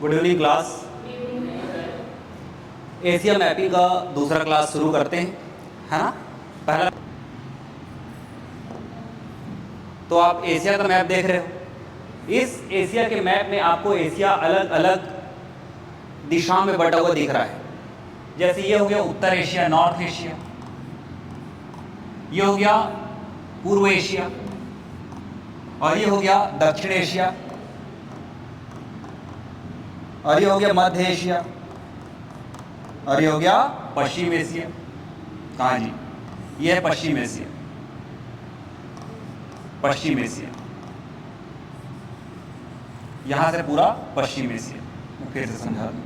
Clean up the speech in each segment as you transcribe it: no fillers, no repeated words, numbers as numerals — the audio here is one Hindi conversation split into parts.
Good evening class. Asia mapping का दूसरा क्लास शुरू करते हैं, है ना। पहला तो आप एशिया का मैप देख रहे हो। इस एशिया के मैप में आपको एशिया अलग अलग दिशाओं में बटा हुआ दिख रहा है। जैसे ये हो गया उत्तर एशिया, नॉर्थ एशिया, ये हो गया पूर्व एशिया, और ये हो गया दक्षिण एशिया, और ये हो गया मध्य एशिया, और ये हो गया पश्चिम एशिया। कहाँ जी, ये है पश्चिम एशिया। पश्चिम एशिया यहां से पूरा पश्चिम एशिया। मैं फिर से समझा दूं,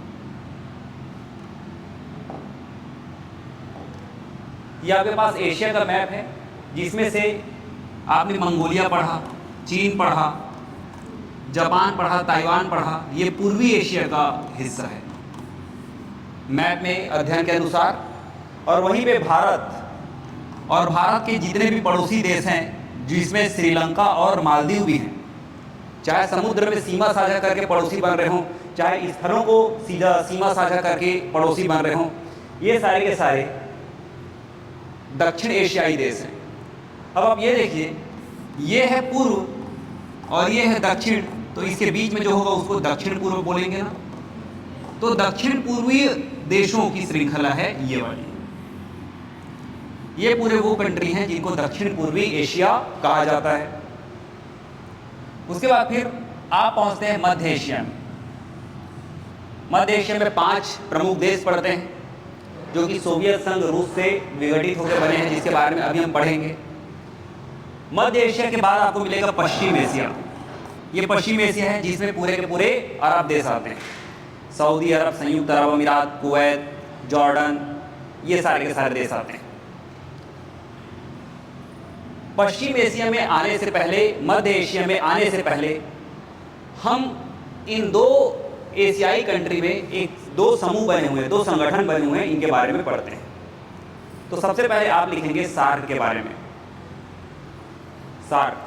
ये आपके पास एशिया का मैप है, जिसमें से आपने मंगोलिया पढ़ा, चीन पढ़ा, जापान पढ़ा, ताइवान पढ़ा। ये पूर्वी एशिया का हिस्सा है मैप में अध्ययन के अनुसार। और वहीं पे भारत और भारत के जितने भी पड़ोसी देश हैं, जिसमें श्रीलंका और मालदीव भी हैं, चाहे समुद्र में सीमा साझा करके पड़ोसी बन रहे हों, चाहे स्थलों को सीमा साझा करके पड़ोसी बन रहे हों, ये सारे के सारे दक्षिण एशियाई देश हैं। अब आप ये देखिए, ये है पूर्व और ये है दक्षिण, तो इसके बीच में जो होगा उसको दक्षिण पूर्व बोलेंगे ना। तो दक्षिण पूर्वी देशों की श्रृंखला है ये वाली। ये पूरे वो कंट्री हैं जिनको दक्षिण पूर्वी एशिया कहा जाता है। उसके बाद फिर आप पहुंचते हैं मध्य एशिया में। मध्य एशिया में 5 प्रमुख देश पड़ते हैं, जो कि सोवियत संघ रूस से विघटित होकर बने हैं, जिसके बारे में अभी हम पढ़ेंगे। मध्य एशिया के बाद आपको मिलेगा पश्चिम एशिया। ये पश्चिम एशिया है जिसमें पूरे के पूरे अरब देश आते हैं। सऊदी अरब, संयुक्त अरब अमीरात, कुवैत, जॉर्डन, ये सारे के सारे देश आते हैं। पश्चिम एशिया में आने से पहले, मध्य एशिया में आने से पहले, हम इन 2 एशियाई कंट्री में 2 समूह बने हुए हैं, 2 संगठन बने हुए हैं, इनके बारे में पढ़ते हैं। तो सबसे पहले आप लिखेंगे सार्क के बारे में। सार्क,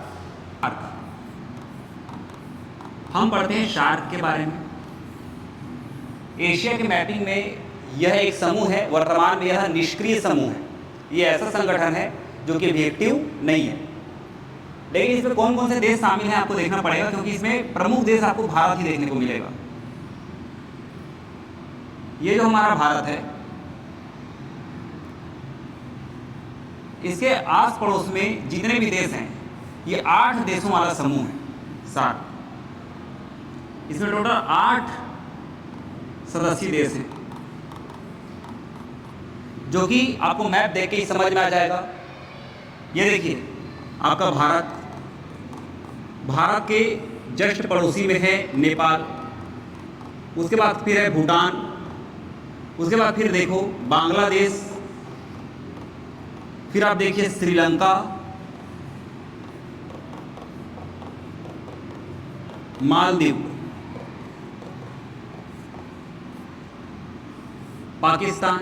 हम पढ़ते हैं शार्क के बारे में। एशिया के मैपिंग में यह एक समूह है, वर्तमान में यह निष्क्रिय समूह है। ये ऐसा संगठन है जो कि ऑब्जेक्टिव नहीं है, लेकिन इसमें कौन कौन से देश शामिल हैं आपको देखना पड़ेगा, क्योंकि इसमें प्रमुख देश आपको भारत ही देखने को मिलेगा। ये जो हमारा भारत है, इसके आस पड़ोस में जितने भी देश हैं, ये 8 देशों वाला समूह है सार्क। इसमें टोटल 8 सदस्यीय देश हैं, जो कि आपको मैप देख के ही समझ में आ जाएगा। ये देखिए आपका भारत, भारत के जस्ट पड़ोसी में है नेपाल, उसके बाद फिर है भूटान, उसके बाद फिर देखो बांग्लादेश, फिर आप देखिए श्रीलंका, मालदीव, पाकिस्तान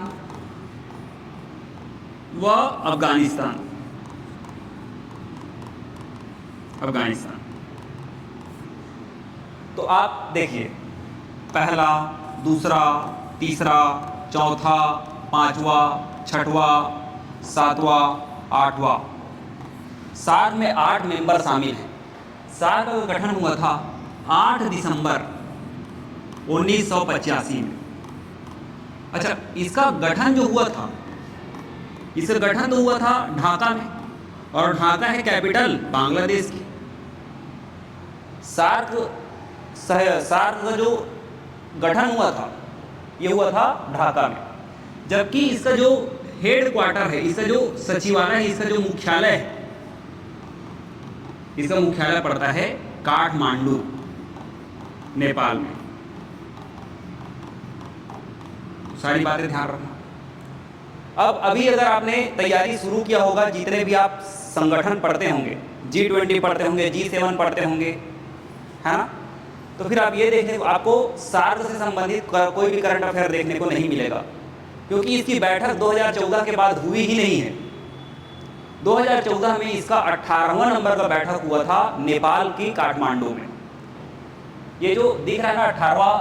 व अफगानिस्तान। तो आप देखिए पहला, दूसरा, तीसरा, चौथा, 5वां, 6वां, 7वां, 8वां, सार्क में 8 मेंबर शामिल हैं। सार्क का गठन हुआ था 8 दिसंबर 1985 में। अच्छा, इसका गठन जो हुआ था, इसका गठन तो हुआ था ढाका में, और ढाका है कैपिटल बांग्लादेश की। सार्क का जो गठन हुआ था, ये हुआ था ढाका में, जबकि इसका जो हेड क्वार्टर है, इसका जो सचिवालय है, इसका जो मुख्यालय है, इसका मुख्यालय पड़ता है काठमांडू, नेपाल में। सारी बातें ध्यान रखना। अब अभी अगर आपने तैयारी शुरू किया होगा, जितने भी आप संगठन पढ़ते होंगे, G20 पढ़ते होंगे, G7 पढ़ते होंगे, है ना, तो फिर आप ये देखें, आपको सार्क से संबंधित कोई भी करंट अफेयर देखने को नहीं मिलेगा, क्योंकि इसकी बैठक 2014 के बाद हुई ही नहीं है। 2014 में इसका 18वां नंबर का बैठक हुआ था नेपाल की काठमांडू में। ये जो दिख रहा है ना 18वां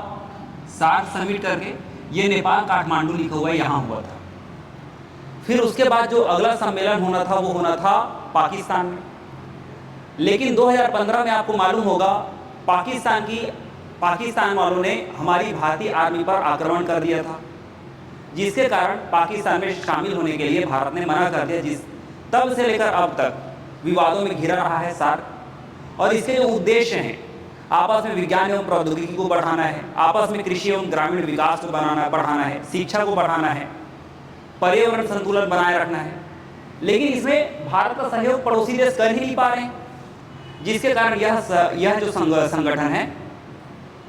सार्क समिट करके, ये नेपाल काठमांडू लिखा हुआ है, यहाँ हुआ था। फिर उसके बाद जो अगला सम्मेलन होना था वो होना था पाकिस्तान में। लेकिन 2015 में आपको मालूम होगा पाकिस्तान वालों ने हमारी भारतीय आर्मी पर आक्रमण कर दिया था, जिसके कारण पाकिस्तान में शामिल होने के लिए भारत ने मना कर दिया। तब से लेकर अब तक विवादों में घिरा रहा है सार्क। और इसके जो उद्देश्य हैं, आपस में विज्ञान एवं प्रौद्योगिकी को बढ़ाना है, आपस में कृषि एवं ग्रामीण विकास को बढ़ाना है, शिक्षा को बढ़ाना है, पर्यावरण संतुलन बनाए रखना है। लेकिन इसमें भारत का सहयोग पड़ोसी देश कर ही नहीं पा रहे हैं, जिसके कारण यह जो संगठन है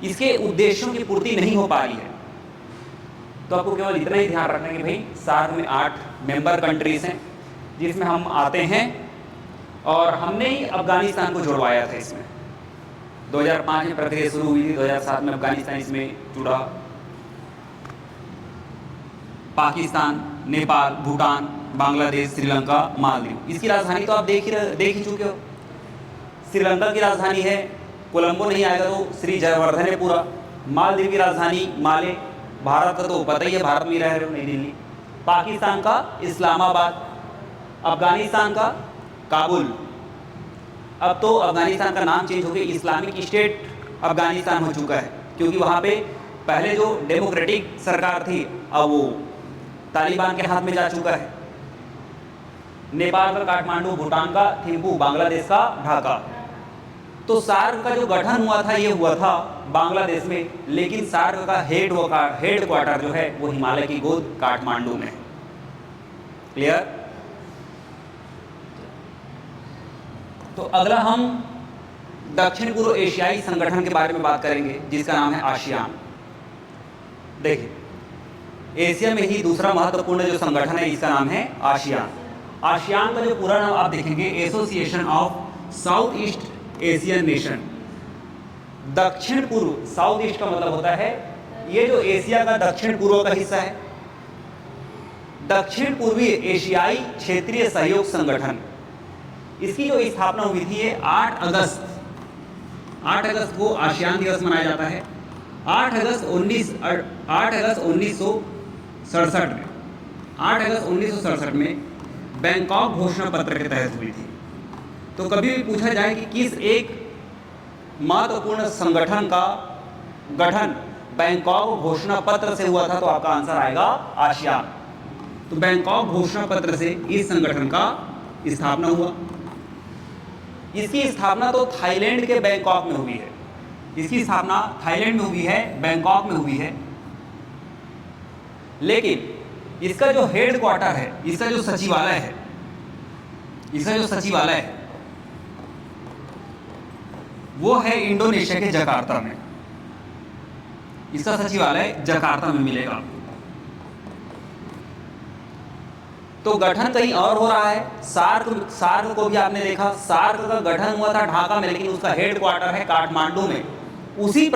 इसके उद्देश्यों की पूर्ति नहीं हो पा रही है। तो आपको केवल इतना ही ध्यान रखना है कि भाई सार्क में 8 मेंबर कंट्रीज हैं, जिसमें हम आते हैं, और हमने ही अफगानिस्तान को जुड़वाया था इसमें। 2005 में प्रक्रिया शुरू हुई थी, 2007 में अफगानिस्तान इसमें जुड़ा। पाकिस्तान, नेपाल, भूटान, बांग्लादेश, श्रीलंका, मालदीव। इसकी राजधानी तो आप देख ही चुके हो। श्रीलंका की राजधानी है कोलंबो, नहीं आएगा तो श्री जयवर्धन है पूरा। मालदीव की राजधानी माले, भारत का तो पता ही है, भारत में रह रहे हो, नई दिल्ली। पाकिस्तान का इस्लामाबाद, अफगानिस्तान का काबुल। अब तो अफगानिस्तान का नाम चेंज हो गया, इस्लामिक स्टेट अफगानिस्तान हो चुका है, क्योंकि वहाँ पे पहले जो डेमोक्रेटिक सरकार थी अब वो तालिबान के हाथ में जा चुका है। नेपाल का काठमांडू, भूटान का थिम्पू, बांग्लादेश का ढाका। तो सार्क का जो गठन हुआ था ये हुआ था बांग्लादेश में, लेकिन सार्क का हेड क्वार्टर जो है वो हिमालय की गोद काठमांडू में। क्लियर? तो अगला हम दक्षिण पूर्व एशियाई संगठन के बारे में बात करेंगे, जिसका नाम है आसियान। देखिए, एशिया में ही दूसरा महत्वपूर्ण जो संगठन है इसका नाम है आसियान। आसियान का जो पूरा नाम आप देखेंगे, association of south east Asian nation. दक्षिण पूर्व, साउथ ईस्ट का मतलब होता है ये जो एशिया का दक्षिण पूर्व का हिस्सा है, दक्षिण पूर्वी एशियाई क्षेत्रीय सहयोग संगठन। इसकी जो स्थापना हुई थी ये 8 अगस्त को आसियान दिवस मनाया जाता है। 8 अगस्त 1967 में बैंकॉक घोषणा पत्र के तहत हुई थी। तो कभी भी पूछा जाए कि किस एक महत्वपूर्ण संगठन का गठन बैंकॉक घोषणा पत्र से हुआ था, तो आपका आंसर आएगा आसियान। तो बैंकॉक घोषणा पत्र से इस संगठन का स्थापना हुआ। इसकी स्थापना तो थाईलैंड के बैंकॉक में हुई है। इसकी स्थापना थाईलैंड में हुई है, बैंकॉक में हुई है। लेकिन इसका जो हेड क्वार्टर है, इसका जो सचिवालय है वो है इंडोनेशिया के जकार्ता में। इसका सचिवालय जकार्ता में मिलेगा आपको। तो गठन कहीं और हो रहा है। सार्क को भी आपने देखा, सार्क का गठन हुआ था ढाका में, लेकिन उसका हेड क्वार्टर है काठमांडू में। उसी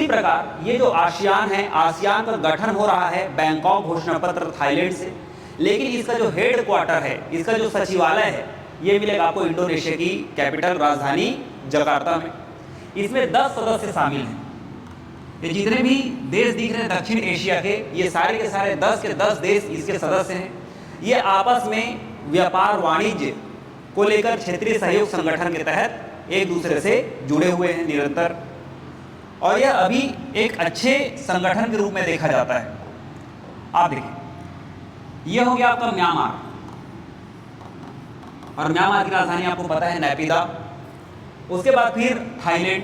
प्रकार ये जो आसियान है, आसियान का गठन हो रहा है बैंकॉक घोषणा पत्र थाईलैंड से, लेकिन इसका जो हेड क्वार्टर है, इसका जो सचिवालय है, ये मिलेगा आपको इंडोनेशिया की कैपिटल राजधानी जकार्ता में। इसमें 10 सदस्य शामिल हैं। ये जितने भी देश दिख रहे हैं दक्षिण एशिया के, ये सारे के सारे 10 के 10 देश इसके सदस्य हैं। ये आपस में व्यापार वाणिज्य को लेकर क्षेत्रीय सहयोग संगठन के तहत एक दूसरे से जुड़े हुए हैं निरंतर, और यह अभी एक अच्छे संगठन के रूप में देखा जाता है। आप देखिए, यह हो गया आपका म्यांमार, और म्यांमार की राजधानी आपको पता है नैपीदा। उसके बाद फिर थाईलैंड,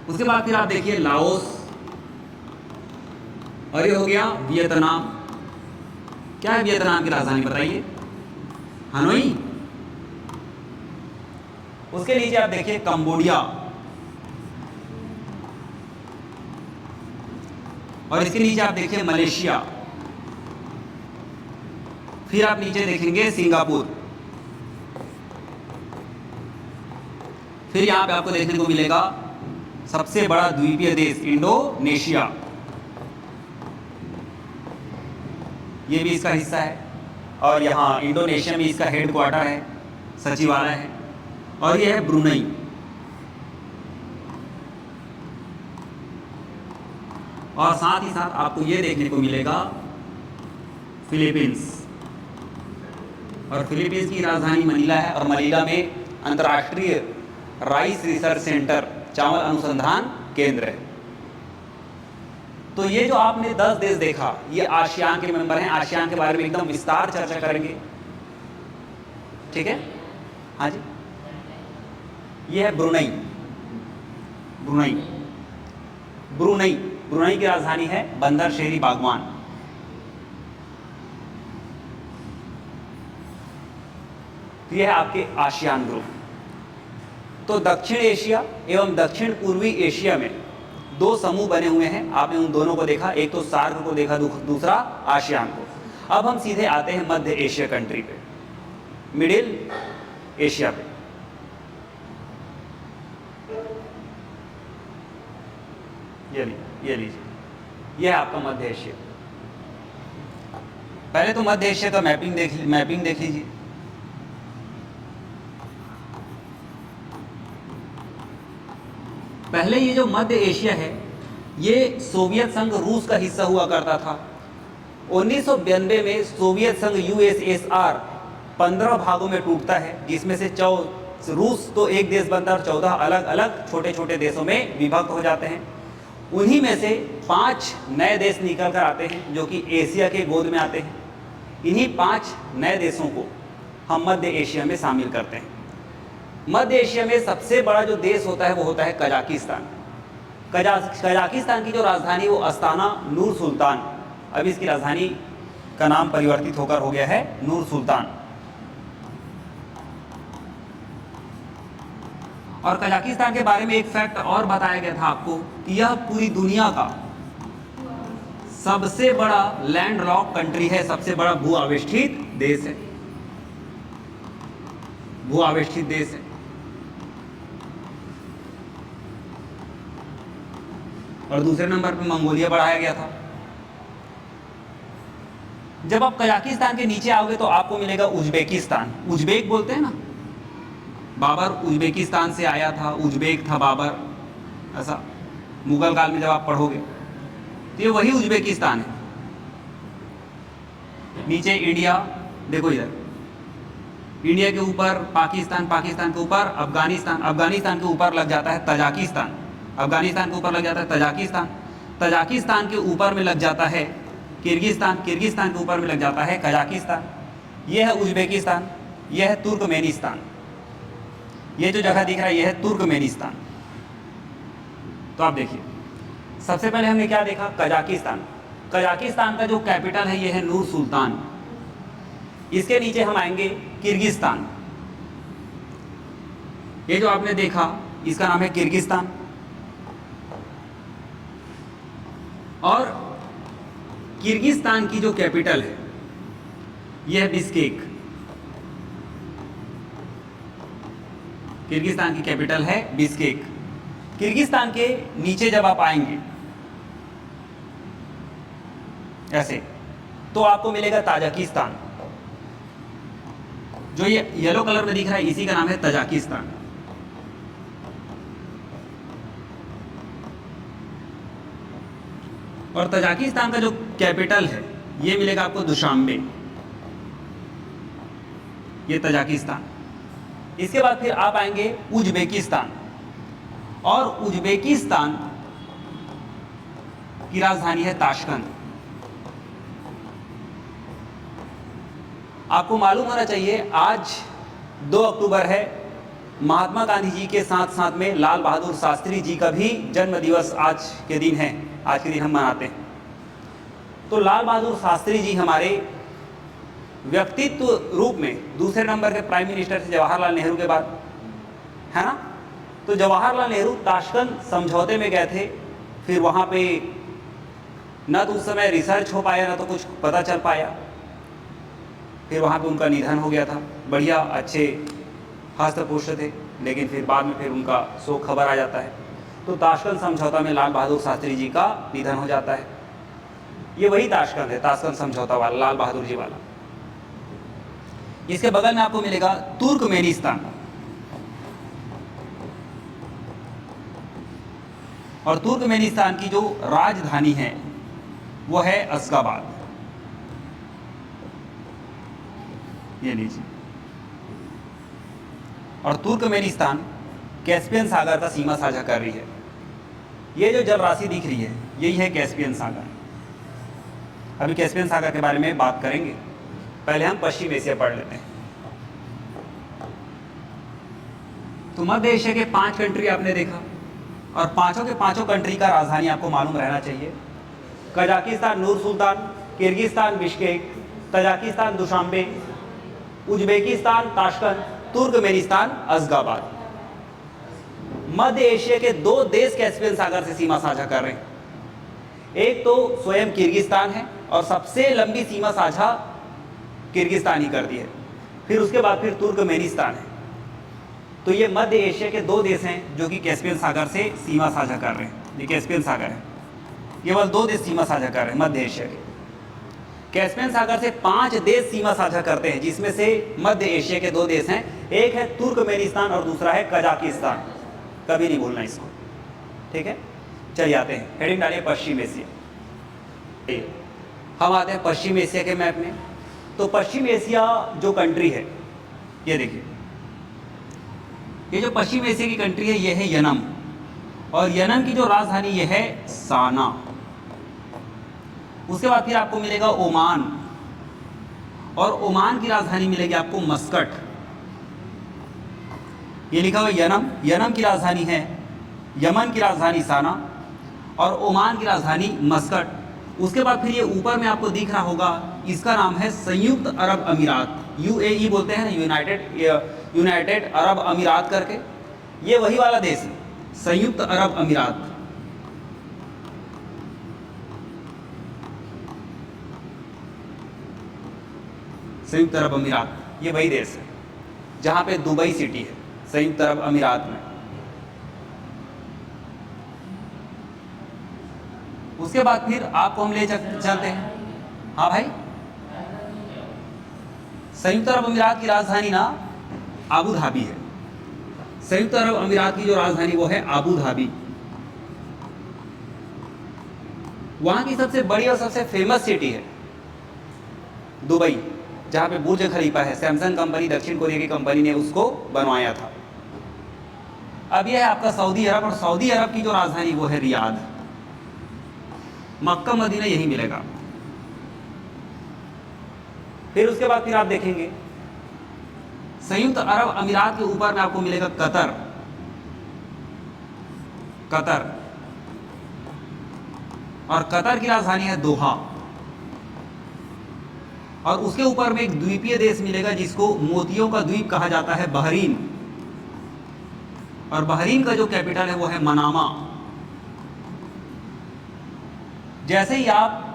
उसके बाद फिर आप देखिए लाओस, और ये हो गया वियतनाम। क्या है वियतनाम की राजधानी बताइए? हनोई। उसके नीचे आप देखिए कंबोडिया, और इसके नीचे आप देखिए मलेशिया। फिर आप नीचे देखेंगे सिंगापुर। फिर यहां पे आपको देखने को मिलेगा सबसे बड़ा द्वीपीय देश इंडोनेशिया, ये भी इसका हिस्सा है। और यहाँ इंडोनेशिया में इसका हेड क्वार्टर है, सचिवालय है। और ये है ब्रुनई। और साथ ही साथ आपको ये देखने को मिलेगा फिलीपींस, और फिलीपींस की राजधानी मनीला है, और मनीला में अंतर्राष्ट्रीय राइस रिसर्च सेंटर, चावल अनुसंधान केंद्र है। तो ये जो आपने 10 देश देखा, ये आसियान के मेंबर हैं। आसियान के बारे में एकदम विस्तार चर्चा करेंगे, ठीक है। हाँ जी, ये है ब्रुनई। ब्रुनई ब्रुनई ब्रुनई की राजधानी है बंदर शेरी बागवान। ये है आपके आसियान ग्रुप। तो दक्षिण एशिया एवं दक्षिण पूर्वी एशिया में 2 समूह बने हुए हैं। आपने उन दोनों को देखा, एक तो सार्क को देखा, दूसरा आसियान को। अब हम सीधे आते हैं मध्य एशिया कंट्री पे, मिडिल एशिया पे। ये लीजिए, यह है आपका मध्य एशिया। पहले तो मध्य एशिया का मैपिंग देख लीजिए। पहले ये जो मध्य एशिया है, ये सोवियत संघ रूस का हिस्सा हुआ करता था। 1992 में सोवियत संघ यूएसएसआर 15 भागों में टूटता है, जिसमें से रूस तो एक देश बनता है और 14 अलग अलग छोटे छोटे देशों में विभक्त हो जाते हैं। उन्हीं में से 5 नए देश निकल कर आते हैं, जो कि एशिया के गोद में आते हैं। इन्हीं 5 नए देशों को हम मध्य एशिया में शामिल करते हैं। मध्य एशिया में सबसे बड़ा जो देश होता है वो होता है कजाकिस्तान। कजाकिस्तान की जो राजधानी वो अस्ताना नूर सुल्तान, अभी इसकी राजधानी का नाम परिवर्तित होकर हो गया है नूर सुल्तान। और कजाकिस्तान के बारे में एक फैक्ट और बताया गया था आपको कि यह पूरी दुनिया का सबसे बड़ा लैंड लॉक कंट्री है, सबसे बड़ा भू आवेष्टित देश है, भू आवेष्टित देश है। और दूसरे नंबर पे मंगोलिया बढ़ाया गया था। जब आप कजाकिस्तान के नीचे आओगे तो आपको मिलेगा उज्बेकिस्तान। उज्बेक बोलते हैं ना, बाबर उज्बेकिस्तान से आया था, उज्बेक था बाबर, ऐसा मुगल काल में जब आप पढ़ोगे तो ये वही उज्बेकिस्तान है। नीचे इंडिया, देखो इधर इंडिया के ऊपर पाकिस्तान, पाकिस्तान के ऊपर अफगानिस्तान, अफगानिस्तान के ऊपर लग जाता है तजाकिस्तान, अफगानिस्तान के ऊपर लग जाता है तजाकिस्तान, तजाकिस्तान के ऊपर में लग जाता है किर्गिस्तान, किर्गिस्तान के ऊपर में लग जाता है कजाकिस्तान। यह है उज्बेकिस्तान, यह है तुर्कमेनिस्तान। ये जो जगह दिख रहा है यह है तुर्कमेनिस्तान। तो आप देखिए, सबसे पहले हमने क्या देखा, कजाकिस्तान। कजाकिस्तान का जो कैपिटल है यह है नूर सुल्तान। इसके नीचे हम आएंगे किर्गिस्तान। ये जो आपने देखा इसका नाम है किर्गिस्तान। और किर्गिस्तान की जो कैपिटल है यह है बिश्केक। किर्गिस्तान की कैपिटल है बिश्केक। किर्गिस्तान के नीचे जब आप आएंगे ऐसे तो आपको मिलेगा ताजिकिस्तान। जो ये येलो कलर में दिख रहा है इसी का नाम है तजाकिस्तान। और तजाकिस्तान का जो कैपिटल है ये मिलेगा आपको दुशांबे, ये तजाकिस्तान। इसके बाद फिर आप आएंगे उज्बेकिस्तान, और उज्बेकिस्तान की राजधानी है ताशकंद। आपको मालूम होना चाहिए आज 2 अक्टूबर है, महात्मा गांधी जी के साथ साथ में लाल बहादुर शास्त्री जी का भी जन्म दिवस आज के दिन है, आज के दिन हम मनाते हैं। तो लाल बहादुर शास्त्री जी हमारे व्यक्तित्व रूप में दूसरे नंबर के प्राइम मिनिस्टर थे जवाहरलाल नेहरू के बाद, है ना। तो जवाहरलाल नेहरू ताशकंद समझौते में गए थे, फिर वहाँ पे ना तो उस समय रिसर्च हो पाया ना तो कुछ पता चल पाया, फिर वहाँ पे उनका निधन हो गया था। बढ़िया अच्छे हस्तपुष्ट थे, लेकिन फिर बाद में फिर उनका शोक खबर आ जाता है। तो ताशकंद समझौता में लाल बहादुर शास्त्री जी का निधन हो जाता है। ये वही ताशकंद है, ताशकंद समझौता वाला, लाल बहादुर जी वाला। इसके बगल में आपको मिलेगा तुर्कमेनिस्तान। और तुर्कमेनिस्तान की जो राजधानी है वो है अश्गाबाद। ये लीजिए। और तुर्कमेनिस्तान कैस्पियन सागर का सीमा साझा कर रही है। ये जो जल राशि दिख रही है यही है कैस्पियन सागर। अभी कैस्पियन सागर के बारे में बात करेंगे, पहले हम पश्चिम एशिया पढ़ लेते हैं। तो मध्य एशिया के 5 कंट्री आपने देखा, और पांचों के पांचों कंट्री का राजधानी आपको मालूम रहना चाहिए। Kazakhstan Nur Sultan, Kyrgyzstan Bishkek, Tajikistan Dushanbe, Uzbekistan Tashkent, Turkmenistan Ashgabat. मध्य एशिया के 2 देश कैस्पियन सागर से सीमा साझा कर रहे हैं। एक तो स्वयं किर्गिस्तान है और सबसे लंबी सीमा साझा किर्गिस्तान ही करती है, फिर उसके बाद फिर तुर्कमेनिस्तान है। तो ये मध्य एशिया के 2 देश हैं जो कि कैस्पियन सागर से सीमा साझा कर रहे हैं। ये कैस्पियन सागर है, केवल 2 देश सीमा साझा कर रहे हैं मध्य एशिया के। कैस्पियन सागर से 5 देश सीमा साझा करते हैं, जिसमें से मध्य एशिया के 2 देश हैं। एक है तुर्कमेनिस्तान और दूसरा है कजाकिस्तान। कभी नहीं भूलना इसको, ठीक है। चलिए आते हैं, हेडिंग डालिए पश्चिम एशिया। हम आते हैं पश्चिम एशिया के मैप में। तो पश्चिम एशिया जो कंट्री है, ये देखिए, ये जो पश्चिम एशिया की कंट्री है ये है यनम, और यनम की जो राजधानी ये है साना। उसके बाद फिर आपको मिलेगा ओमान, और ओमान की राजधानी मिलेगी आपको मस्कट। ये लिखा हुआ यनम, यनम की राजधानी है, यमन की राजधानी साना, और ओमान की राजधानी मस्कट। उसके बाद फिर ये ऊपर में आपको दिख रहा होगा, इसका नाम है संयुक्त अरब अमीरात, यूएई बोलते हैं ना, यूनाइटेड अरब अमीरात करके। ये वही वाला देश है, संयुक्त अरब अमीरात। संयुक्त अरब अमीरात ये वही देश है जहां पे दुबई सिटी है, संयुक्त अरब अमीरात में। उसके बाद फिर आपको हम ले चलते हैं। हाँ भाई, संयुक्त अरब अमीरात की राजधानी ना आबू धाबी है। संयुक्त अरब अमीरात की जो राजधानी वो है आबू धाबी। वहां की सबसे बड़ी और सबसे फेमस सिटी है दुबई, जहां पे बुर्ज खलीफा है। सैमसंग कंपनी, दक्षिण कोरिया की कंपनी ने उसको बनवाया था। अब यह है आपका सऊदी अरब, और सऊदी अरब की जो राजधानी वो है रियाद। मक्का मदीना यही मिलेगा। फिर उसके बाद फिर आप देखेंगे संयुक्त अरब अमीरात के ऊपर में आपको मिलेगा कतर। कतर, और कतर की राजधानी है दोहा। और उसके ऊपर में एक द्वीपीय देश मिलेगा जिसको मोतियों का द्वीप कहा जाता है, बहरीन। और बहरीन का जो कैपिटल है वो है मनामा। जैसे ही आप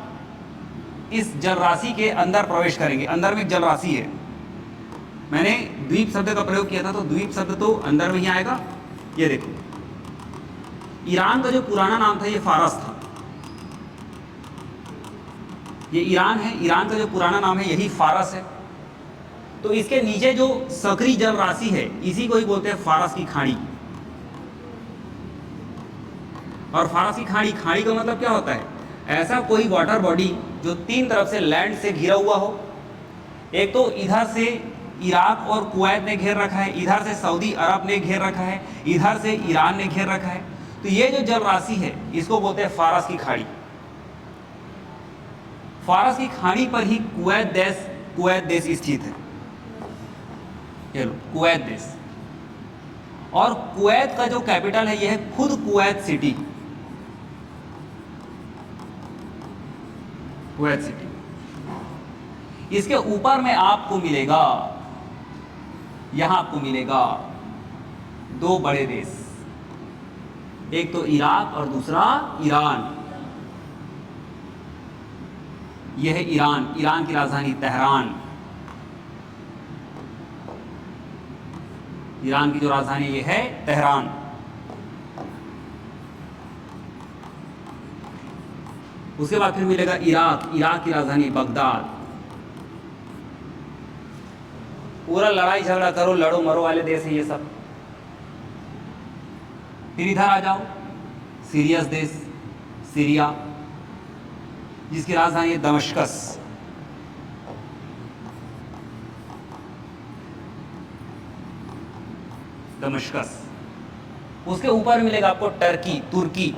इस जलराशि के अंदर प्रवेश करेंगे, अंदर में एक जलराशि है, मैंने द्वीप शब्द का प्रयोग किया था, तो द्वीप शब्द तो अंदर में ही आएगा। ये देखो, ईरान का जो पुराना नाम था ये फारस था। ये ईरान है, ईरान का जो पुराना नाम है यही फारस है। तो इसके नीचे जो सकरी जल राशि है इसी को ही बोलते हैं फारस की खाड़ी। और फारस की खाड़ी, खाड़ी का मतलब क्या होता है? ऐसा कोई वाटर बॉडी जो 3 तरफ से लैंड से घिरा हुआ हो। एक तो इधर से इराक और कुवैत ने घेर रखा है, इधर से सऊदी अरब ने घेर रखा है, इधर से ईरान ने घेर रखा है। तो ये जो जल राशि है इसको बोलते हैं फारस की खाड़ी। फारस की खाड़ी पर ही कुवैत देश स्थित है। ये लो, कुवैत देश। और कुवैत का जो कैपिटल है यह है खुद कुवैत सिटी। Kuwait city. इसके ऊपर में आपको मिलेगा, यहां आपको मिलेगा 2 बड़े देश, एक तो इराक और दूसरा ईरान। यह है ईरान, ईरान की राजधानी तेहरान। ईरान की जो राजधानी ये है तेहरान। उसके बाद फिर मिलेगा इराक, इराक की राजधानी बगदाद। पूरा लड़ाई झगड़ा करो, लड़ो मरो वाले देश है ये सब। फिर इधर आ जाओ, सीरियस देश, सीरिया, जिसकी राजधानी है दमिश्कस। दमिश्कस। उसके ऊपर मिलेगा आपको टर्की, तुर्की,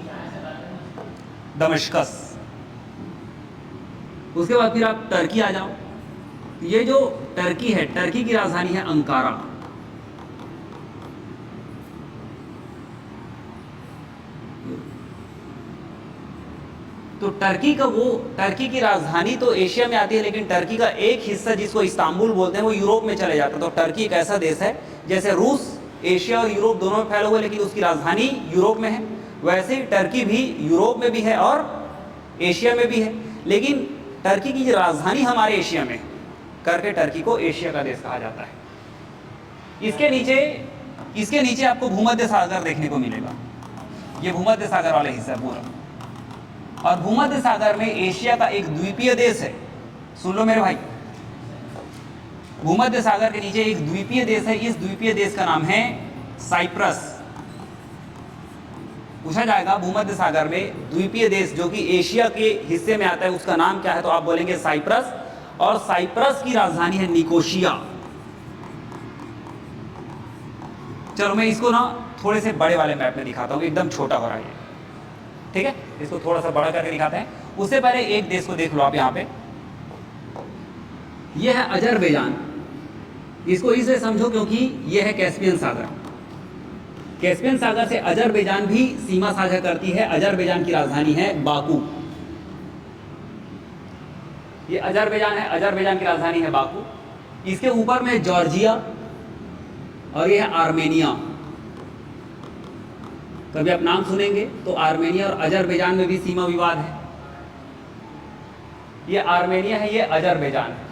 दमिश्कस। उसके बाद फिर आप टर्की आ जाओ। ये जो टर्की है, टर्की की राजधानी है अंकारा। तो टर्की की राजधानी तो एशिया में आती है, लेकिन टर्की का एक हिस्सा जिसको इस्तांबुल बोलते हैं वो यूरोप में चले जाता है। तो टर्की एक ऐसा देश है जैसे रूस एशिया और यूरोप दोनों में फैला हुआ है, लेकिन उसकी राजधानी यूरोप में है। वैसे ही टर्की भी यूरोप में भी है और एशिया में भी है, लेकिन टर्की की राजधानी हमारे एशिया में करके टर्की को एशिया का देश कहा जाता है। इसके नीचे आपको भूमध्य सागर देखने को मिलेगा। ये भूमध्य सागर वाले हिस्सा है पूरा। और भूमध्य सागर में एशिया का एक द्वीपीय देश है। सुन लो मेरे भाई, भूमध्य सागर के नीचे एक द्वीपीय देश है। इस द्वीपीय देश का नाम है साइप्रस। पूछा जाएगा भूमध्य सागर में द्वीपीय देश जो कि एशिया के हिस्से में आता है उसका नाम क्या है, तो आप बोलेंगे साइप्रस। और साइप्रस की राजधानी है निकोशिया। चलो मैं इसको ना थोड़े से बड़े वाले मैप में दिखाता हूँ, एकदम छोटा हो रहा है, ठीक है। इसको थोड़ा सा बड़ा करके दिखाते हैं। उससे पहले एक देश को देख लो आप यहाँ पे, यह है अजरबैजान। इसको इसलिए समझो क्योंकि यह है कैस्पियन सागर। कैस्पियन सागर से अजरबैजान भी सीमा साझा करती है। अजरबैजान की राजधानी है बाकू। ये अजरबैजान है, अजरबैजान की राजधानी है बाकू। इसके ऊपर में जॉर्जिया और यह है आर्मेनिया। कभी आप नाम सुनेंगे तो आर्मेनिया और अजरबैजान में भी सीमा विवाद है। ये आर्मेनिया है, ये अजरबैजान है।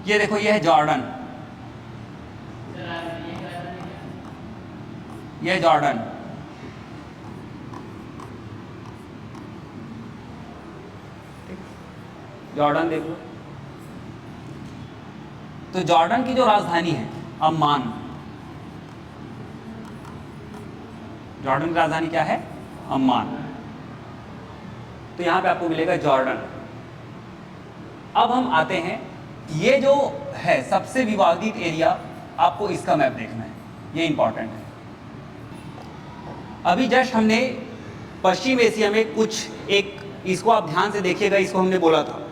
ये देखो, ये है जॉर्डन, ये जॉर्डन। जॉर्डन देखो। तो जॉर्डन की जो राजधानी है अम्मान। जॉर्डन की राजधानी क्या है? अम्मान। तो यहां पे आपको मिलेगा जॉर्डन। अब हम आते हैं, ये जो है सबसे विवादित एरिया, आपको इसका मैप देखना है, ये इंपॉर्टेंट है। अभी जस्ट हमने पश्चिम एशिया में कुछ एक, इसको आप ध्यान से देखिएगा, इसको हमने बोला था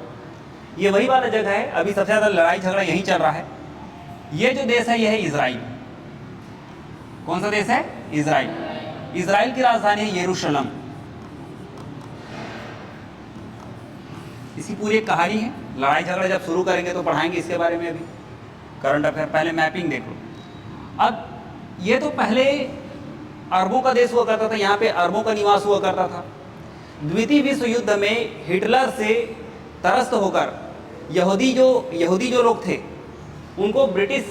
ये वही वाला जगह है। अभी सबसे ज़्यादा लड़ाई झगड़ा यहीं चल रहा है। ये जो देश है ये है इजराइल। कौन सा देश है? इजराइल। इजराइल की राजधानी है यरूशलेम। इसकी पूरी एक कहानी है। लड़ाई झगड़ा जब शुरू करेंगे तो पढ़ाएंगे इसके बारे में। अभी करंट अफेयर, पहले मैपिंग देख लो। अब ये तो पहले अरबों का देश हुआ करता था, यहाँ पे अरबों का निवास हुआ करता था। द्वितीय विश्व युद्ध में हिटलर से त्रस्त होकर यहूदी जो लोग थे उनको ब्रिटिश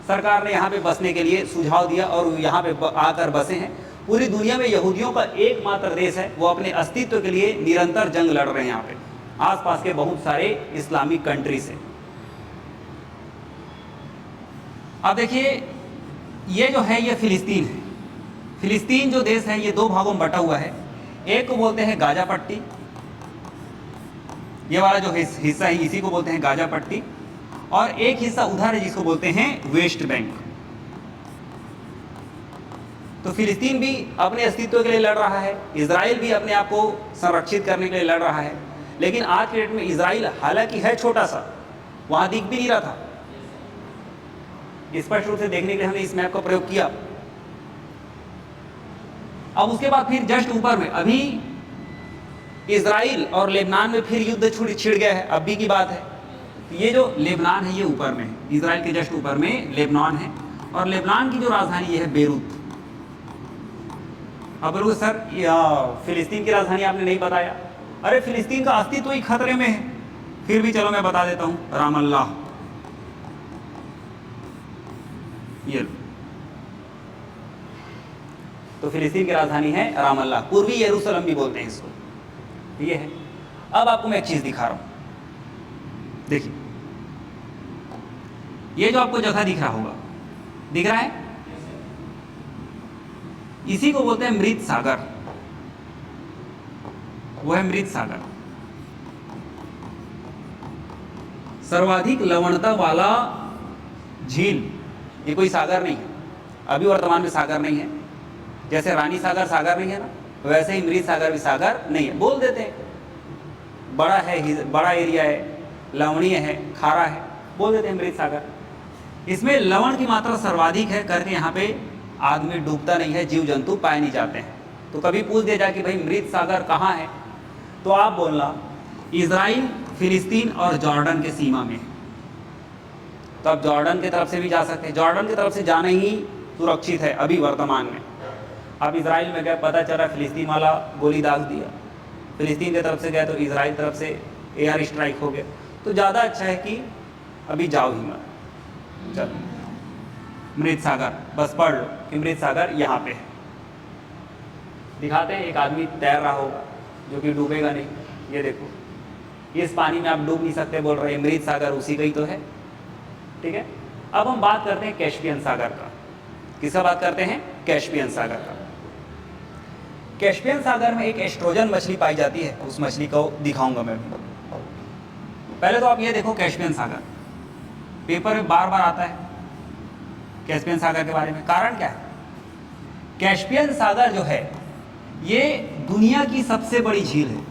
सरकार ने यहाँ पे बसने के लिए सुझाव दिया और यहाँ पे आकर बसे हैं। पूरी दुनिया में यहूदियों का एकमात्र देश है, वो अपने अस्तित्व के लिए निरंतर जंग लड़ रहे हैं यहाँ पे, आसपास के बहुत सारे इस्लामिक कंट्री से। अब देखिए, ये जो है ये फिलिस्तीन है। फिलिस्तीन जो देश है ये दो भागों में बटा हुआ है। एक को बोलते हैं गाजा पट्टी, ये वाला जो हिस्सा है इसी को बोलते हैं गाजा पट्टी, और एक हिस्सा उधर है जिसको बोलते हैं वेस्ट बैंक। तो फिलिस्तीन भी अपने अस्तित्व के लिए लड़ रहा है, इजराइल भी अपने आप को संरक्षित करने के लिए लड़ रहा है। लेकिन आज के डेट में इजराइल हालांकि है छोटा सा, वहां दिख भी नहीं रहा था। स्पष्ट रूप से देखने के लिए हमने इस मैप का प्रयोग किया। अब उसके बाद फिर जस्ट ऊपर में अभी इजराइल और लेबनान में फिर युद्ध छिड़ गया है, अभी की बात है। ये जो लेबनान है ये ऊपर में है, इजराइल के जस्ट ऊपर में लेबनान है, और लेबनान की जो राजधानी ये है बेरूत। अब बोलोगे सर फिलिस्तीन की राजधानी आपने नहीं बताया। अरे फिलिस्तीन का अस्तित्व ही खतरे में है, फिर भी चलो मैं बता देता हूं, रामल्लाह। ये तो फिलिस्तीन की राजधानी है रामल्लाह, पूर्वी यरूशलेम भी बोलते हैं इसको। ये है। अब आपको मैं एक चीज दिखा रहा हूं, देखिए ये जो आपको जगह दिख रहा होगा, दिख रहा है इसी को बोलते हैं मृत सागर, वो है मृत सागर। सर्वाधिक लवणता वाला झील, ये कोई सागर नहीं है, अभी वर्तमान में सागर नहीं है। जैसे रानी सागर सागर नहीं है ना, वैसे ही मृत सागर भी सागर नहीं है। बोल देते हैं बड़ा है, बड़ा एरिया है, लवणीय है, खारा है, बोल देते हैं मृत सागर। इसमें लवण की मात्रा सर्वाधिक है करके यहाँ पे आदमी डूबता नहीं है, जीव जंतु पाए नहीं जाते हैं। तो कभी पूछ दिया जाए कि भाई मृत सागर कहाँ है, तो आप बोलना इजराइल, फिलिस्तीन और जॉर्डन के सीमा में। तो आप जॉर्डन की तरफ से भी जा सकते हैं, जॉर्डन की तरफ से जाना ही सुरक्षित है अभी वर्तमान में। आप इजराइल में गए, पता चला फिलिस्तीन वाला गोली दाग दिया, फिलिस्तीन की तरफ से गए तो इजराइल तरफ से एयर स्ट्राइक हो गया, तो ज़्यादा अच्छा है कि अभी जाओ ही मत। चलो मृत सागर बस पढ़ लो कि मृत सागर यहाँ पे है। दिखाते हैं, एक आदमी तैर रहा होगा जो कि डूबेगा नहीं। ये देखो, इस पानी में आप डूब नहीं सकते, बोल रहे हैं मृत सागर उसी का ही तो है। ठीक है, अब हम बात करते हैं कैस्पियन सागर का। किसका बात करते हैं? कैस्पियन सागर का। कैस्पियन सागर में एक एस्ट्रोजन मछली पाई जाती है, उस मछली को दिखाऊंगा मैं भी। पहले तो आप ये देखो कैस्पियन सागर, पेपर में बार बार आता है कैस्पियन सागर के बारे में। कारण क्या है? कैस्पियन सागर जो है ये दुनिया की सबसे बड़ी झील है,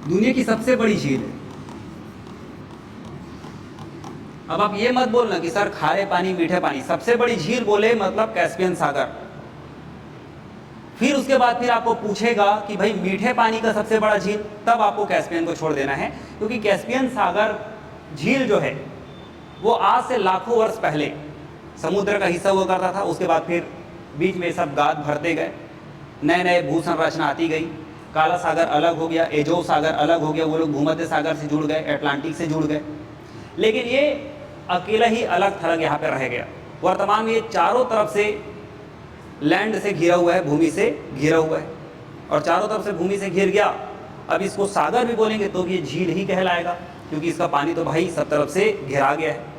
दुनिया की सबसे बड़ी झील है। अब आप ये मत बोलना कि सर खारे पानी मीठे पानी, सबसे बड़ी झील बोले मतलब कैस्पियन सागर। फिर उसके बाद फिर आपको पूछेगा कि भाई मीठे पानी का सबसे बड़ा झील, तब आपको कैस्पियन को छोड़ देना है, क्योंकि कैस्पियन सागर झील जो है वो आज से लाखों वर्ष पहले समुद्र का हिस्सा हुआ करता था। उसके बाद फिर बीच में सब गाद भरते गए, नए नए भू संरचना आती गई। काला सागर अलग हो गया, एजोव सागर अलग हो गया, वो लोग भूमध्य सागर से जुड़ गए, अटलांटिक से जुड़ गए। लेकिन ये अकेला ही अलग थलग यहाँ पे रह गया। वर्तमान में ये चारों तरफ से लैंड से घिरा हुआ है, भूमि से घिरा हुआ है, और चारों तरफ से भूमि से घिर गया। अब इसको सागर भी बोलेंगे तो भी ये झील ही कहलाएगा, क्योंकि इसका पानी तो भाई सब तरफ से घिरा गया है।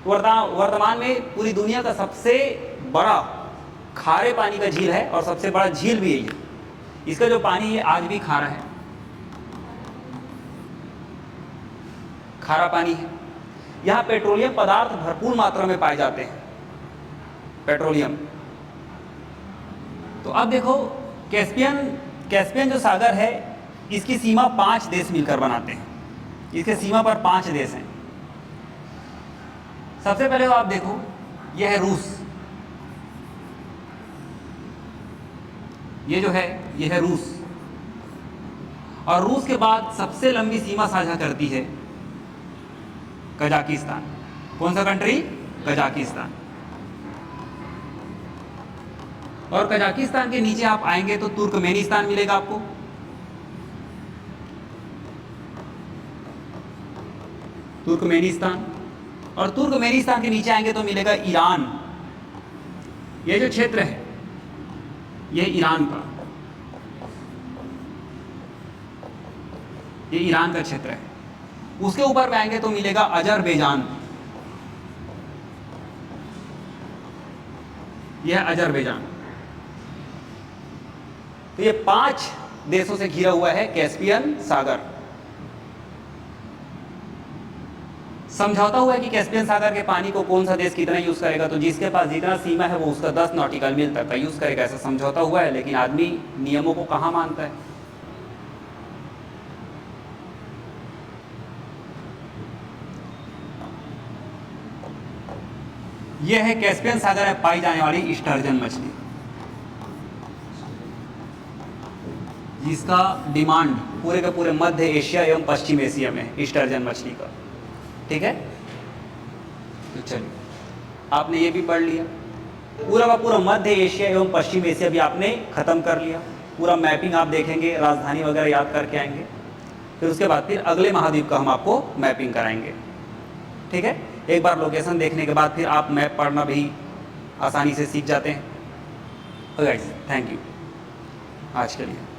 वर्तमान में पूरी दुनिया का सबसे बड़ा खारे पानी का झील है, और सबसे बड़ा झील भी यही है। इसका जो पानी है आज भी खारा है, खारा पानी है। यहाँ पेट्रोलियम पदार्थ भरपूर मात्रा में पाए जाते हैं, पेट्रोलियम। तो अब देखो कैस्पियन जो सागर है इसकी सीमा 5 देश मिलकर बनाते हैं। इसके सीमा पर 5 देश हैं। सबसे पहले तो आप देखो, यह है रूस, ये जो है ये है रूस। और रूस के बाद सबसे लंबी सीमा साझा करती है कजाकिस्तान। कौन सा कंट्री? कजाकिस्तान। और कजाकिस्तान के नीचे आप आएंगे तो तुर्कमेनिस्तान मिलेगा आपको, तुर्कमेनिस्तान। और तुर्कमेनिस्तान के नीचे आएंगे तो मिलेगा ईरान। ये जो क्षेत्र है ये ईरान का, ये ईरान का क्षेत्र है। उसके ऊपर में आएंगे तो मिलेगा अजरबैजान, यह अजरबैजान। तो ये 5 देशों से घिरा हुआ है कैस्पियन सागर। समझौता हुआ है कि कैस्पियन सागर के पानी को कौन सा देश कितना यूज करेगा, तो जिसके पास जितना सीमा है वो उसका 10 नॉटिकल मील तक का यूज करेगा, ऐसा समझौता हुआ है। लेकिन आदमी नियमों को कहाँ मानता है। यह है कैस्पियन सागर में पाई जाने वाली स्टर्जन मछली, जिसका डिमांड पूरे के पूरे मध्य एशिया एवं पश्चिम एशिया में स्टर्जन मछली का। ठीक है, तो चलिए आपने ये भी पढ़ लिया, पूरा का पूरा मध्य एशिया एवं पश्चिम एशिया भी आपने खत्म कर लिया। पूरा मैपिंग आप देखेंगे, राजधानी वगैरह याद करके आएंगे। फिर उसके बाद फिर अगले महाद्वीप का हम आपको मैपिंग कराएंगे। ठीक है, एक बार लोकेशन देखने के बाद फिर आप मैप पढ़ना भी आसानी से सीख जाते हैं। गाइस, थैंक यू आज के लिए।